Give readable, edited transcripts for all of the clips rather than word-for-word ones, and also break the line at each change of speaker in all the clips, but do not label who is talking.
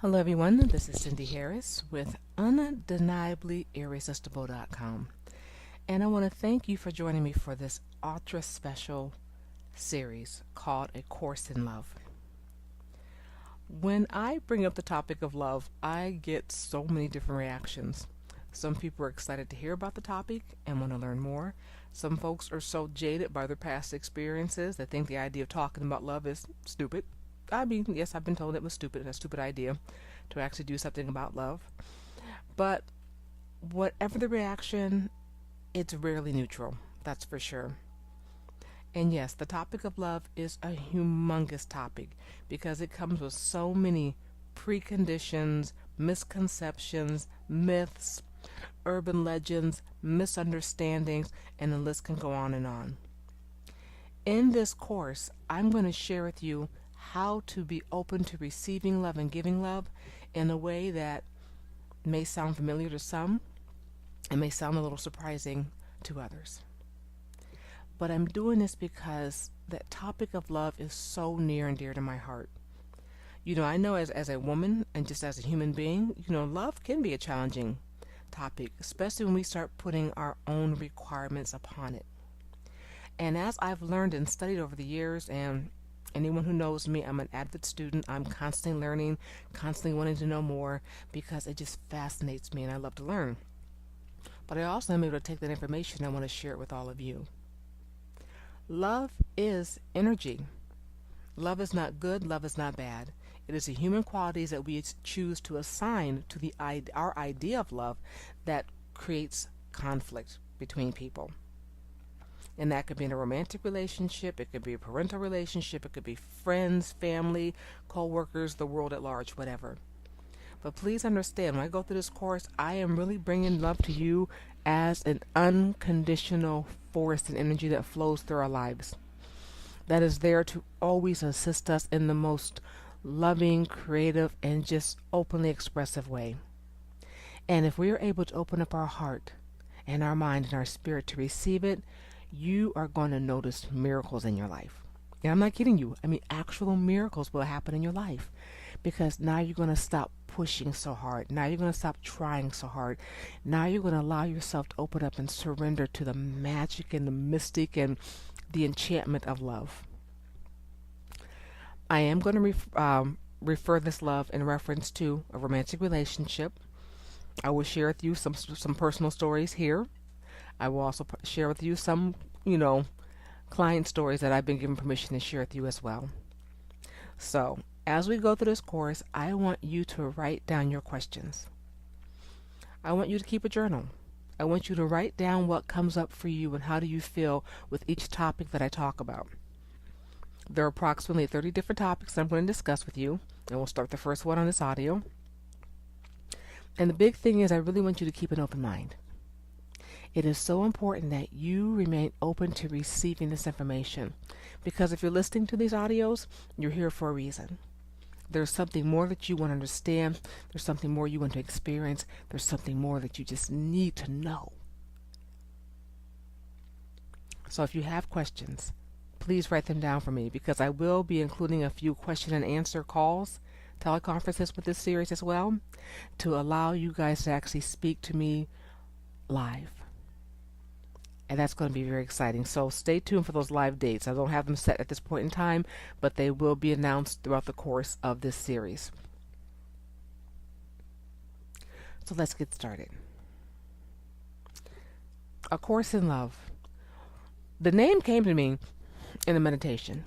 Hello, everyone. This is Cindy Harris with UndeniablyIrresistible.com. And I want to thank you for joining me for this ultra special series called A Course in Love. When I bring up the topic of love, I get so many different reactions. Some people are excited to hear about the topic and want to learn more. Some folks are so jaded by their past experiences they think the idea of talking about love is stupid. I mean, yes, I've been told it was stupid, a stupid idea to actually do something about love. But whatever the reaction, it's rarely neutral, that's for sure. And yes, the topic of love is a humongous topic because it comes with so many preconditions, misconceptions, myths, urban legends, misunderstandings, and the list can go on and on. In this course, I'm going to share with you how to be open to receiving love and giving love in a way that may sound familiar to some and may sound a little surprising to others. But I'm doing this because that topic of love is so near and dear to my heart. I know as a woman and just as a human being, love can be a challenging topic, especially when we start putting our own requirements upon it. And as I've learned and studied over the years, and anyone who knows me, I'm an avid student. I'm constantly learning, constantly wanting to know more because it just fascinates me and I love to learn. But I also am able to take that information and I want to share it with all of you. Love is energy. Love is not good, love is not bad. It is the human qualities that we choose to assign to our idea of love that creates conflict between people. And that could be in a romantic relationship, it could be a parental relationship, it could be friends, family, co-workers, the world at large, whatever. But please understand, when I go through this course, I am really bringing love to you as an unconditional force and energy that flows through our lives. That is there to always assist us in the most loving, creative, and just openly expressive way. And if we are able to open up our heart and our mind and our spirit to receive it, you are going to notice miracles in your life. And I'm not kidding you. I mean, actual miracles will happen in your life because now you're going to stop pushing so hard. Now you're going to stop trying so hard. Now you're going to allow yourself to open up and surrender to the magic and the mystic and the enchantment of love. I am going to refer this love in reference to a romantic relationship. I will share with you some personal stories here. I will also share with you some, client stories that I've been given permission to share with you as well. So, as we go through this course, I want you to write down your questions. I want you to keep a journal. I want you to write down what comes up for you and how do you feel with each topic that I talk about. There are approximately 30 different topics I'm going to discuss with you, and we'll start the first one on this audio. And the big thing is I really want you to keep an open mind. It is so important that you remain open to receiving this information because if you're listening to these audios, you're here for a reason. There's something more that you want to understand. There's something more you want to experience. There's something more that you just need to know. So if you have questions, please write them down for me because I will be including a few question and answer calls, teleconferences with this series as well, to allow you guys to actually speak to me live. And that's going to be very exciting. So stay tuned for those live dates. I don't have them set at this point in time, but they will be announced throughout the course of this series. So let's get started. A Course in Love. The name came to me in a meditation.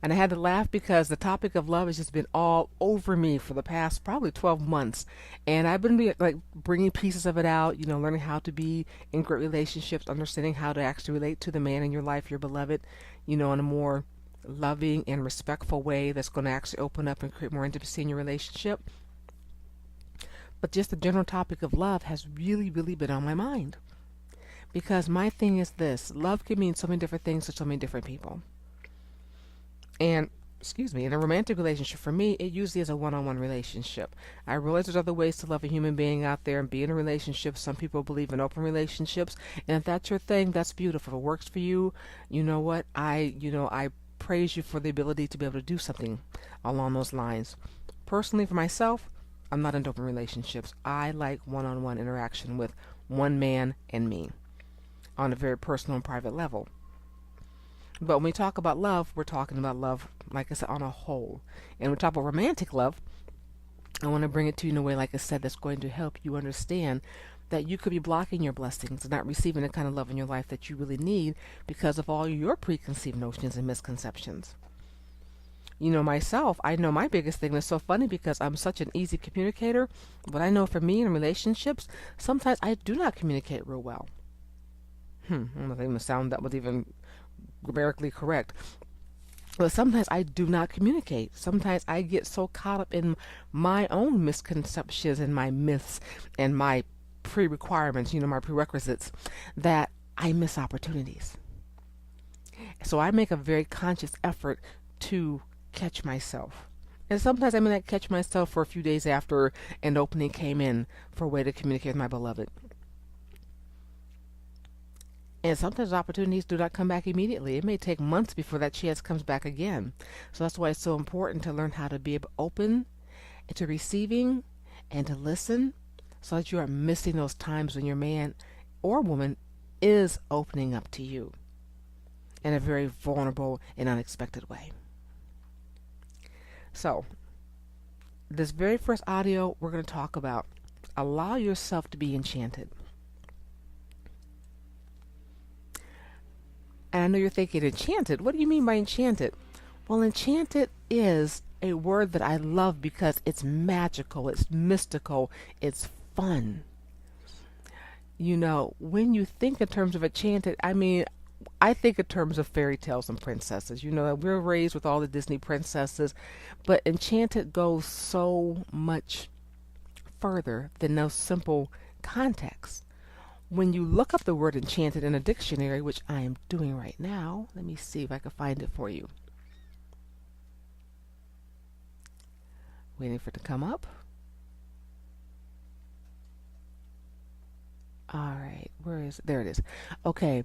And I had to laugh because the topic of love has just been all over me for the past probably 12 months. And I've been bringing pieces of it out, learning how to be in great relationships, understanding how to actually relate to the man in your life, your beloved, in a more loving and respectful way that's going to actually open up and create more intimacy in your relationship. But just the general topic of love has really, really been on my mind. Because my thing is this, love can mean so many different things to so many different people. And, in a romantic relationship, for me, it usually is a one-on-one relationship. I realize there's other ways to love a human being out there and be in a relationship. Some people believe in open relationships. And if that's your thing, that's beautiful. If it works for you, you know what? I praise you for the ability to be able to do something along those lines. personally, for myself, I'm not into open relationships. I like one-on-one interaction with one man and me on a very personal and private level. But when we talk about love, we're talking about love, like I said, on a whole. And when we talk about romantic love, I want to bring it to you in a way, like I said, that's going to help you understand that you could be blocking your blessings and not receiving the kind of love in your life that you really need because of all your preconceived notions and misconceptions. Myself, I know my biggest thing is so funny because I'm such an easy communicator, but I know for me in relationships, sometimes I do not communicate real well. I don't know if that even sound that was even grammatically correct. But sometimes I do not communicate. Sometimes I get so caught up in my own misconceptions and my myths and my pre-requirements, my prerequisites, that I miss opportunities. So I make a very conscious effort to catch myself. And sometimes I may not catch myself for a few days after an opening came in for a way to communicate with my beloved. And sometimes opportunities do not come back immediately. It may take months before that chance comes back again. So that's why it's so important to learn how to be open to receiving and to listen so that you aren't missing those times when your man or woman is opening up to you in a very vulnerable and unexpected way. So, this very first audio we're going to talk about, allow yourself to be enchanted. And I know you're thinking, enchanted? What do you mean by enchanted? Well, enchanted is a word that I love because it's magical, it's mystical, it's fun. When you think in terms of enchanted, I think in terms of fairy tales and princesses. We're raised with all the Disney princesses, but enchanted goes so much further than those simple contexts. When you look up the word enchanted in a dictionary, which I am doing right now, let me see if I can find it for you. Waiting for it to come up. All right, where is it? There it is. Okay.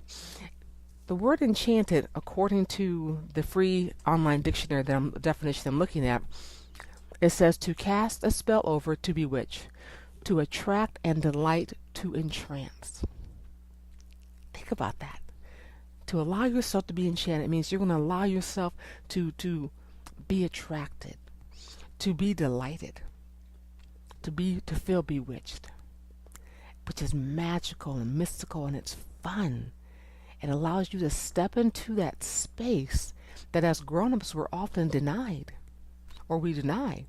The word enchanted, according to the free online dictionary definition I'm looking at, it says to cast a spell over, to bewitch, to attract and delight, to entrance. Think about that. To allow yourself to be enchanted means you're going to allow yourself to be attracted, to be delighted, to feel bewitched, which is magical and mystical, and it's fun. It allows you to step into that space that as grown-ups we're often denied, or we deny,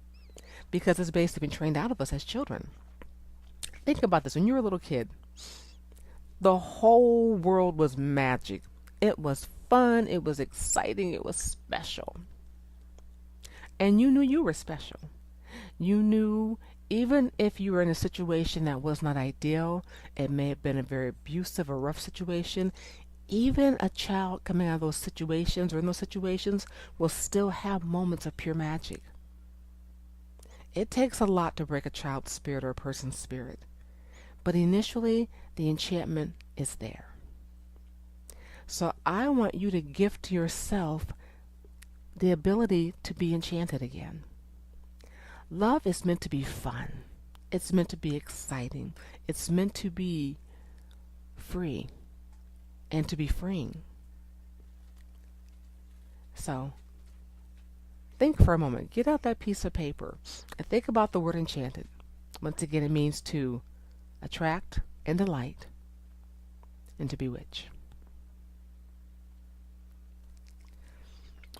because it's basically been trained out of us as children. Think about this. When you were a little kid, the whole world was magic. It was fun. It was exciting. It was special. And you knew you were special. You knew even if you were in a situation that was not ideal, it may have been a very abusive or rough situation, even a child coming out of those situations or in those situations will still have moments of pure magic. It takes a lot to break a child's spirit or a person's spirit. But initially, the enchantment is there. So I want you to gift to yourself the ability to be enchanted again. Love is meant to be fun. It's meant to be exciting. It's meant to be free and to be freeing. So, think for a moment. Get out that piece of paper and think about the word enchanted. Once again, it means to attract and delight and to bewitch.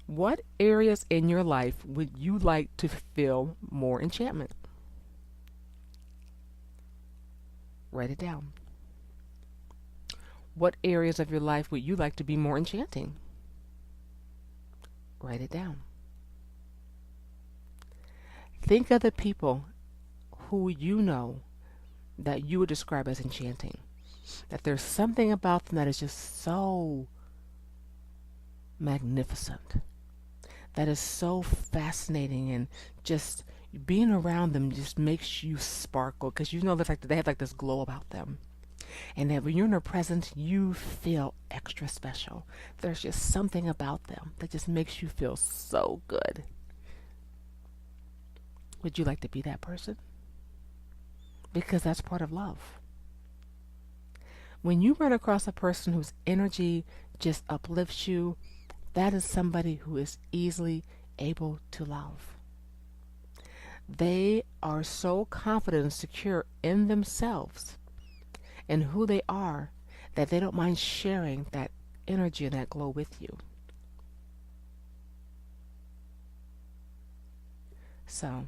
What areas in your life would you like to feel more enchantment? Write it down. What areas of your life would you like to be more enchanting? Write it down. Think of the people who you know that you would describe as enchanting. That there's something about them that is just so magnificent. That is so fascinating, and just being around them just makes you sparkle, because you know that they have like this glow about them. And that when you're in their presence, you feel extra special. There's just something about them that just makes you feel so good. Would you like to be that person? Because that's part of love. When you run across a person whose energy just uplifts you, that is somebody who is easily able to love. They are so confident and secure in themselves and who they are that they don't mind sharing that energy and that glow with you. So,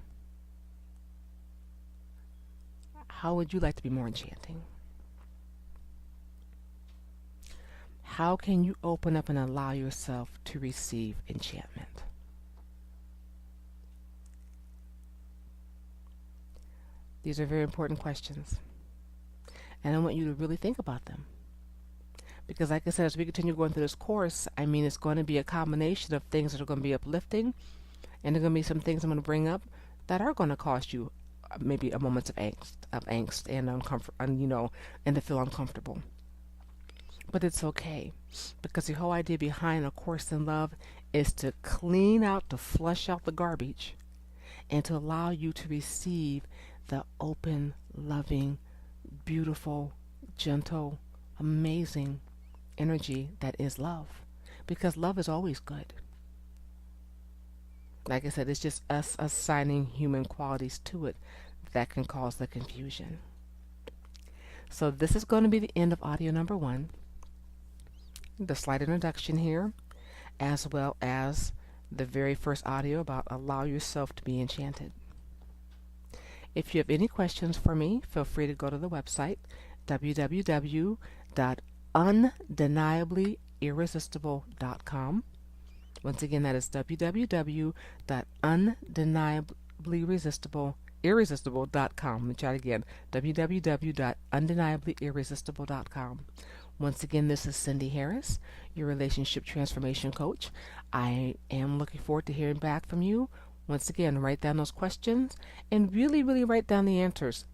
how would you like to be more enchanting? How can you open up and allow yourself to receive enchantment? These are very important questions, and I want you to really think about them. Because like I said, as we continue going through this course, it's going to be a combination of things that are going to be uplifting, and there are going to be some things I'm going to bring up that are going to cause you maybe a moment of angst and uncomfort, and to feel uncomfortable. But it's okay, because the whole idea behind A Course in Love is to clean out, to flush out the garbage, and to allow you to receive the open, loving, beautiful, gentle, amazing energy that is love. Because love is always good. Like I said, it's just us assigning human qualities to it that can cause the confusion. So this is going to be the end of audio number 1. The slight introduction here, as well as the very first audio about allow yourself to be enchanted. If you have any questions for me, feel free to go to the website www.undeniablyirresistible.com. Once again, that is www.undeniablyirresistible.com. Let me try it again. www.undeniablyirresistible.com. Once again, this is Cindy Harris, your relationship transformation coach. I am looking forward to hearing back from you. Once again, write down those questions and really, really write down the answers.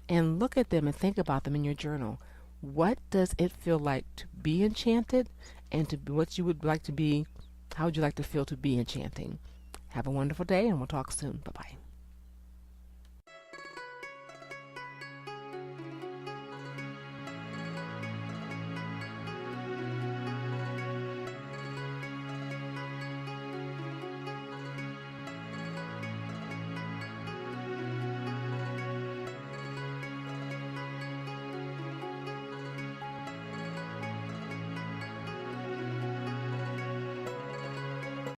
And look at them and think about them in your journal. What does it feel like to be enchanted, and to be what you would like to be? How would you like to feel to be enchanting? Have a wonderful day, and we'll talk soon. Bye-bye.